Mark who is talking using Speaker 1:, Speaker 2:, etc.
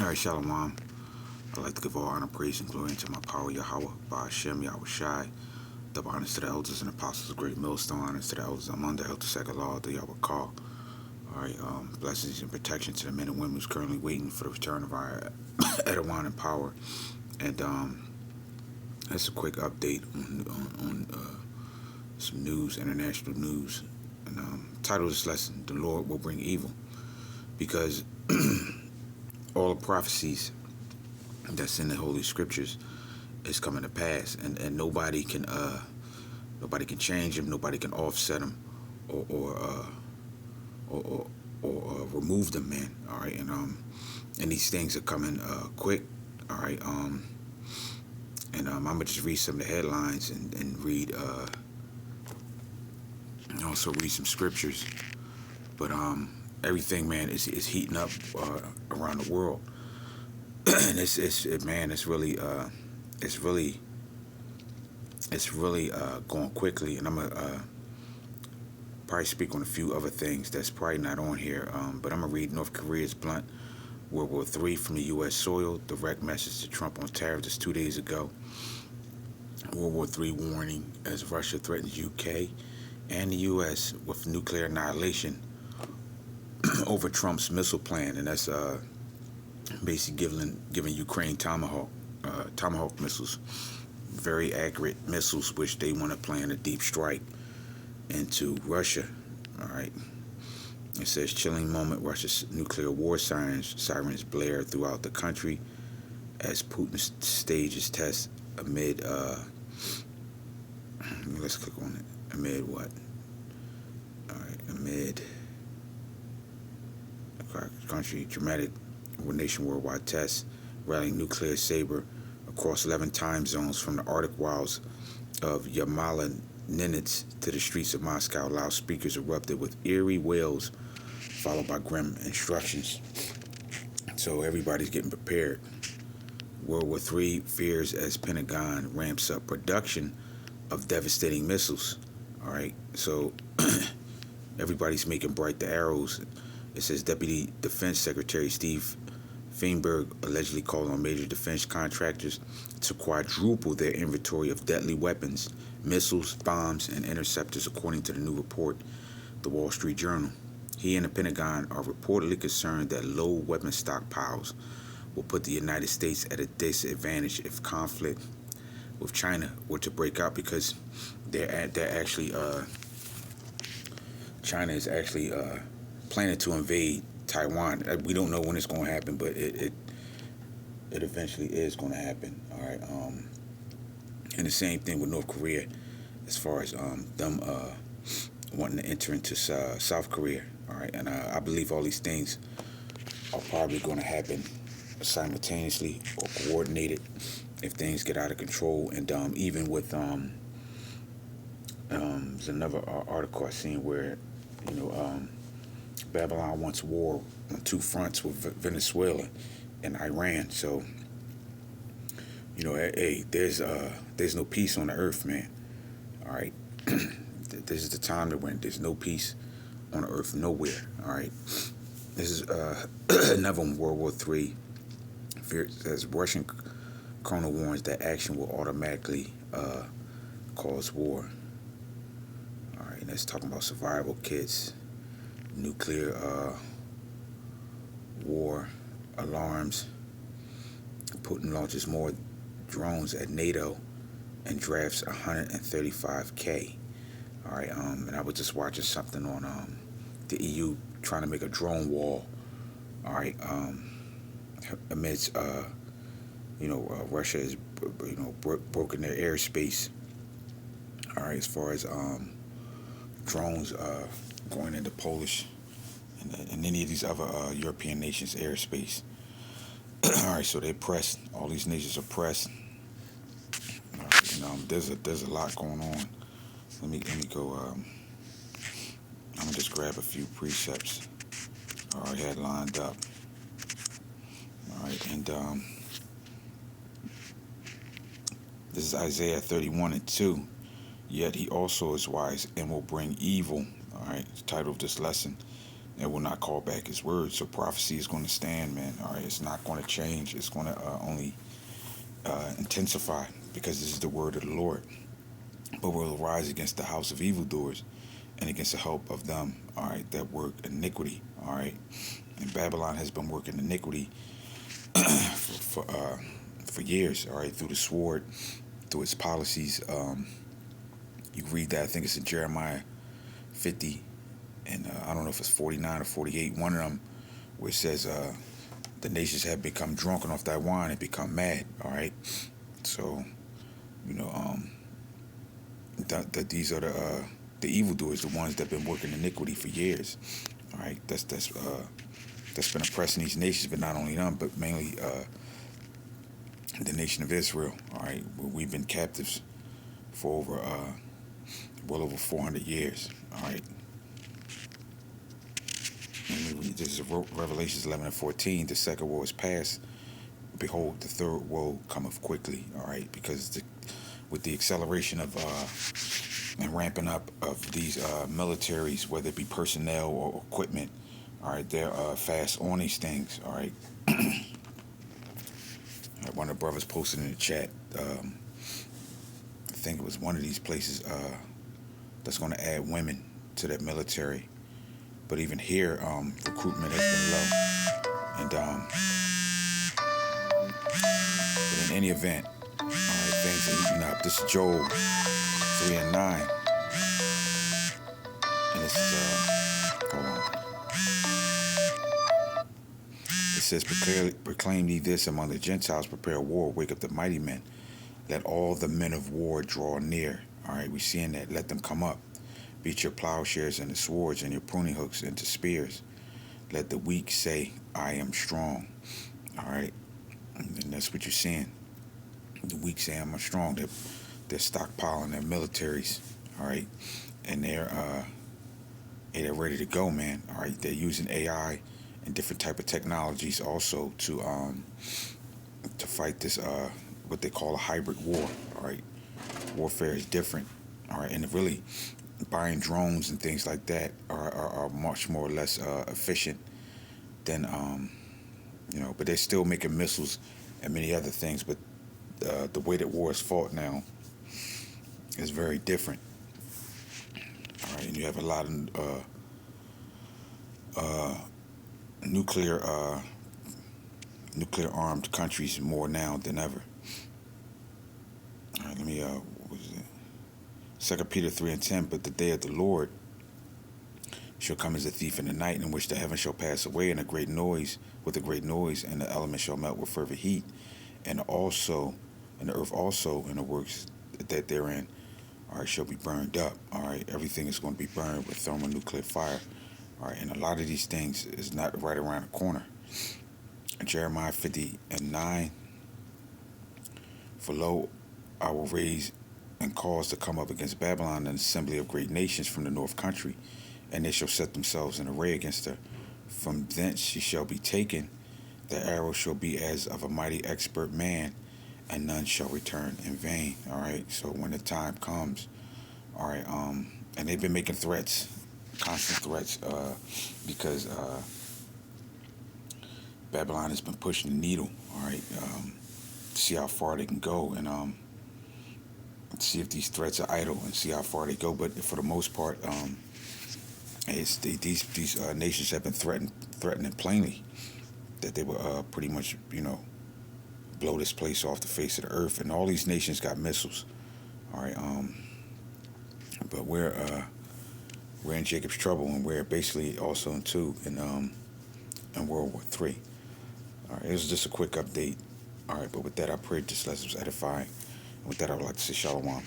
Speaker 1: All right, Shalom. I'd like to give all honor, praise, and glory unto my power, Yahweh, by Hashem, Yahweh Shai. Double honors to the elders and apostles of Great Millstone. Honors to the elders among the Elder Law, the Yahweh call. All right, blessings and protection to the men and women who's currently waiting for the return of our Erdogan in power. And that's a quick update on some news, international news. And title of this lesson: The Lord will bring evil, because all the prophecies that's in the Holy Scriptures is coming to pass, and nobody can change them, nobody can offset them, or remove them, man. All right, and these things are coming quick. All right, and I'm gonna just read some of the headlines and read also read some scriptures, but everything, man, is heating up around the world. And it's really going quickly, and I'm gonna probably speak on a few other things that's probably not on here, but I'm gonna read North Korea's blunt World War III from the U.S. soil, direct message to Trump on tariffs just 2 days ago. World War III warning as Russia threatens UK and the U.S. with nuclear annihilation over Trump's missile plan, and that's basically giving Ukraine Tomahawk missiles, very accurate missiles, which they want to plan a deep strike into Russia. All right. It says chilling moment: Russia's nuclear war sirens blare throughout the country as Putin stages tests amid. Let's click on it. Amid what? All right. Amid country dramatic nation worldwide tests, rallying nuclear saber across 11 time zones from the Arctic wilds of Yamala-Ninets to the streets of Moscow. Loudspeakers erupted with eerie wails, followed by grim instructions. So everybody's getting prepared. World War III fears as Pentagon ramps up production of devastating missiles. All right, so everybody's making bright the arrows. It says Deputy Defense Secretary Steve Feinberg allegedly called on major defense contractors to quadruple their inventory of deadly weapons, missiles, bombs, and interceptors, according to the new report, The Wall Street Journal. He and the Pentagon are reportedly concerned that low weapon stockpiles will put the United States at a disadvantage if conflict with China were to break out, because China is actually planning to invade Taiwan. We don't know when it's going to happen, but it eventually is going to happen. All right. And the same thing with North Korea, as far as them wanting to enter into South Korea. All right. And I believe all these things are probably going to happen simultaneously or coordinated if things get out of control. And even with there's another article I seen where Babylon wants war on two fronts with Venezuela and Iran. So, hey, there's no peace on the earth, man. All right, this is the time to win. There's no peace on the earth nowhere. All right, this is another one. World War III. As Russian colonel warns that action will automatically cause war. All right, that's talking about survival kits. Nuclear war alarms. Putin launches more drones at NATO and drafts 135K. All right, and I was just watching something on the EU trying to make a drone wall. All right, amidst Russia has broken their airspace. All right, as far as drones going into Polish and any of these other European nations' airspace. All right, so they pressed. All these nations are pressed. All right, there's a lot going on. Let me go. I'm gonna just grab a few precepts I already had lined up. All right, and this is Isaiah 31:2. Yet he also is wise and will bring evil. All right, the title of this lesson. and will not call back his word. So prophecy is going to stand, man. All right, it's not going to change. It's going to only intensify, because this is the word of the Lord. But will arise against the house of evildoers and against the help of them, all right, that work iniquity, all right. And Babylon has been working iniquity for years, all right, through the sword, through its policies. You read that, I think it's in Jeremiah 50, and I don't know if it's 49 or 48, one of them, where it says, the nations have become drunken off thy wine and become mad, all right. So, you know, that these are the evildoers, the ones that have been working iniquity for years, all right. That's been oppressing these nations, but not only them, but mainly the nation of Israel, all right. We've been captives for over well over 400 years, all right. This is Revelations 11:14. The second woe is past. Behold, the third woe cometh quickly, all right, because with the acceleration of and ramping up of these militaries, whether it be personnel or equipment, all right, they're fast on these things, all right. One of the brothers posted in the chat, I think it was one of these places that's going to add women to that military. But even here, recruitment has been low. And but in any event, all right, things are heating up. This is Joel 3:9. And this is, hold on. It says, proclaim ye this among the Gentiles, prepare war, wake up the mighty men. Let all the men of war draw near. All right, we're seeing that. Let them come up. Beat your plowshares into swords and your pruning hooks into spears. Let the weak say, I am strong. All right, and that's what you're seeing. The weak say, I'm strong. They're stockpiling their militaries. All right, and they're ready to go, man. All right, they're using AI and different type of technologies also to fight this what they call a hybrid war. All right, warfare is different. All right, and really buying drones and things like that are much more or less efficient than but they're still making missiles and many other things. But the way that war is fought now is very different. All right, and you have a lot of nuclear armed countries more now than ever. All right, let me what is it? 2 Peter 3:10. But the day of the Lord shall come as a thief in the night, in which the heavens shall pass away, and with a great noise, and the elements shall melt with fervent heat, and the earth also, and the works that therein shall be burned up. All right, everything is going to be burned with thermonuclear fire. All right, and a lot of these things is not right around the corner. Jeremiah 50:9. For lo, I will raise and cause to come up against Babylon an assembly of great nations from the north country, and they shall set themselves in array against her. From thence she shall be taken. The arrow shall be as of a mighty expert man, and none shall return in vain. All right, so when the time comes, all right, and they've been making threats, constant threats, because Babylon has been pushing the needle, all right, to see how far they can go, and see if these threats are idle, and see how far they go. But for the most part, these nations have been threatening plainly that they will pretty much, blow this place off the face of the earth. And all these nations got missiles, all right. But we're in Jacob's trouble, and we're basically also in World War III. All right, it was just a quick update. All right, but with that, I pray this lesson was edifying. And with that, I would like to say shalom.